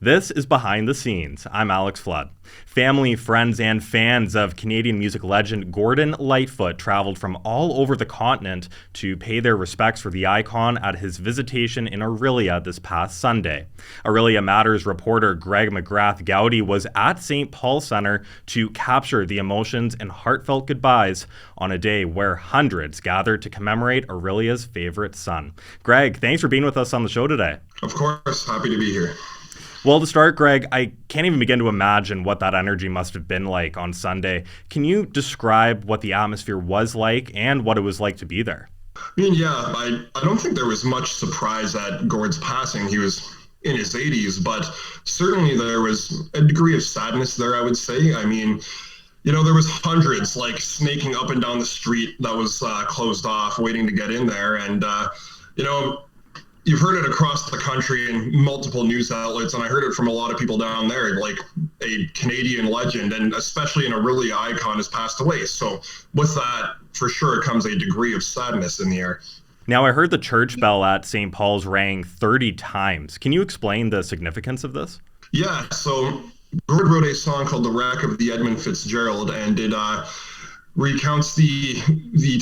This is Behind the Scenes. I'm Alex Flood. Family, friends, and fans of Canadian music legend Gordon Lightfoot traveled from all over the continent to pay their respects for the icon at his visitation in Orillia this past Sunday. Orillia Matters reporter Greg McGrath-Gowdy was at St. Paul Centre to capture the emotions and heartfelt goodbyes on a day where hundreds gathered to commemorate Orillia's favorite son. Greg, thanks for being with us on the show today. Of course, happy to be here. Well, to start, Greg, I can't even begin to imagine what that energy must have been like on Sunday. Can you describe what the atmosphere was like and what it was like to be there? I don't think there was much surprise at Gord's passing. He was in his 80s, but certainly there was a degree of sadness there, I would say. There was hundreds snaking up and down the street that was closed off, waiting to get in there. And, you've heard it across the country in multiple news outlets, and I heard it from a lot of people down there, like a Canadian legend, and especially an Orillia icon, has passed away. So with that, for sure, comes a degree of sadness in the air. Now, I heard the church bell at St. Paul's rang 30 times. Can you explain the significance of this? Yeah, so Gord wrote a song called The Wreck of the Edmund Fitzgerald, and it recounts the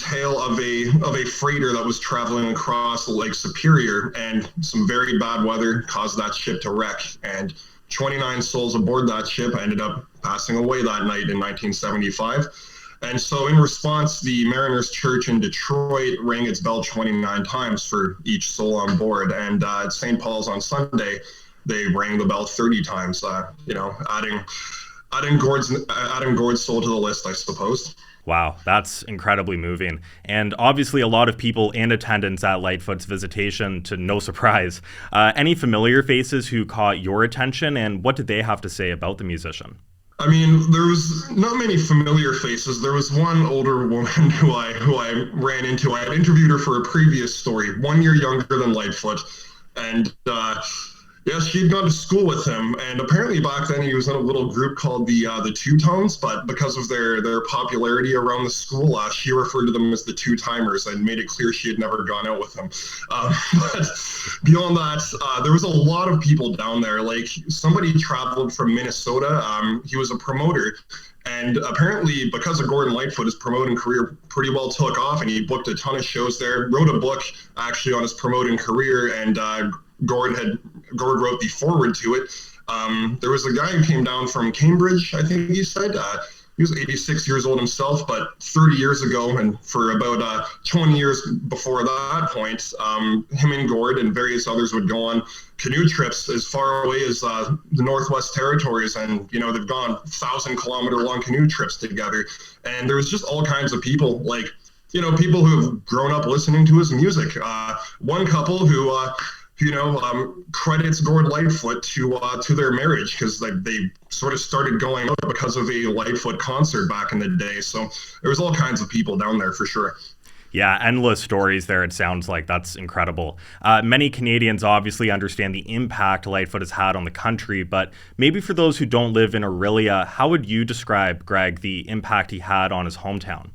tale of a freighter that was traveling across Lake Superior, and some very bad weather caused that ship to wreck, and 29 souls aboard that ship ended up passing away that night in 1975. And so in response, the Mariners Church in Detroit rang its bell 29 times for each soul on board, and at St. Paul's on Sunday they rang the bell 30 times, adding Gord's soul to the list, I suppose. Wow, that's incredibly moving. And obviously a lot of people in attendance at Lightfoot's visitation, to no surprise. Any familiar faces who caught your attention, and what did they have to say about the musician? There was not many familiar faces. There was one older woman who I ran into. I had interviewed her for a previous story, 1 year younger than Lightfoot. And she'd gone to school with him, and apparently back then he was in a little group called the Two Tones, but because of their popularity around the school, she referred to them as the Two Timers and made it clear she had never gone out with him. But beyond that, there was a lot of people down there. Like, somebody traveled from Minnesota. He was a promoter, and apparently because of Gordon Lightfoot, his promoting career pretty well took off, and he booked a ton of shows there, wrote a book actually on his promoting career, and Gord wrote the foreword to it. There was a guy who came down from Cambridge, I think he said. He was 86 years old himself, but 30 years ago, and for about 20 years before that point, him and Gord and various others would go on canoe trips as far away as the Northwest Territories, and they've gone 1,000-kilometer long canoe trips together. And there was just all kinds of people, people who have grown up listening to his music. One couple who credits Gord Lightfoot to their marriage, because they sort of started going out because of a Lightfoot concert back in the day. So there was all kinds of people down there for sure. Yeah, endless stories there, it sounds like. That's incredible. Many Canadians obviously understand the impact Lightfoot has had on the country, but maybe for those who don't live in Orillia, how would you describe, Greg, the impact he had on his hometown?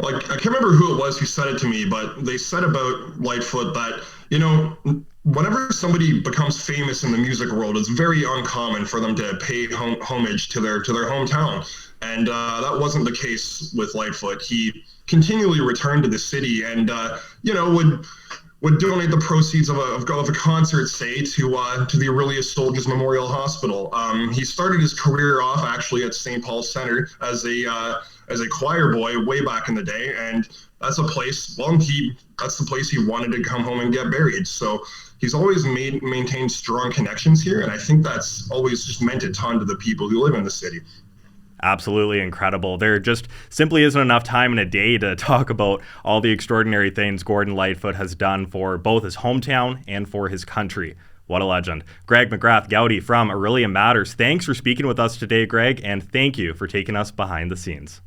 I can't remember who it was who said it to me, but they said about Lightfoot that, whenever somebody becomes famous in the music world, it's very uncommon for them to pay homage to their hometown. And that wasn't the case with Lightfoot. He continually returned to the city and, would donate the proceeds of a concert, say, to the Orillia Soldiers Memorial Hospital. He started his career off actually at St. Paul Centre as a choir boy way back in the day, and that's the place he wanted to come home and get buried. So he's always maintained strong connections here, and I think that's always just meant a ton to the people who live in the city. Absolutely incredible. There just simply isn't enough time in a day to talk about all the extraordinary things Gordon Lightfoot has done for both his hometown and for his country. What a legend. Greg McGrath-Gowdy from Orillia Matters. Thanks for speaking with us today, Greg, and thank you for taking us behind the scenes.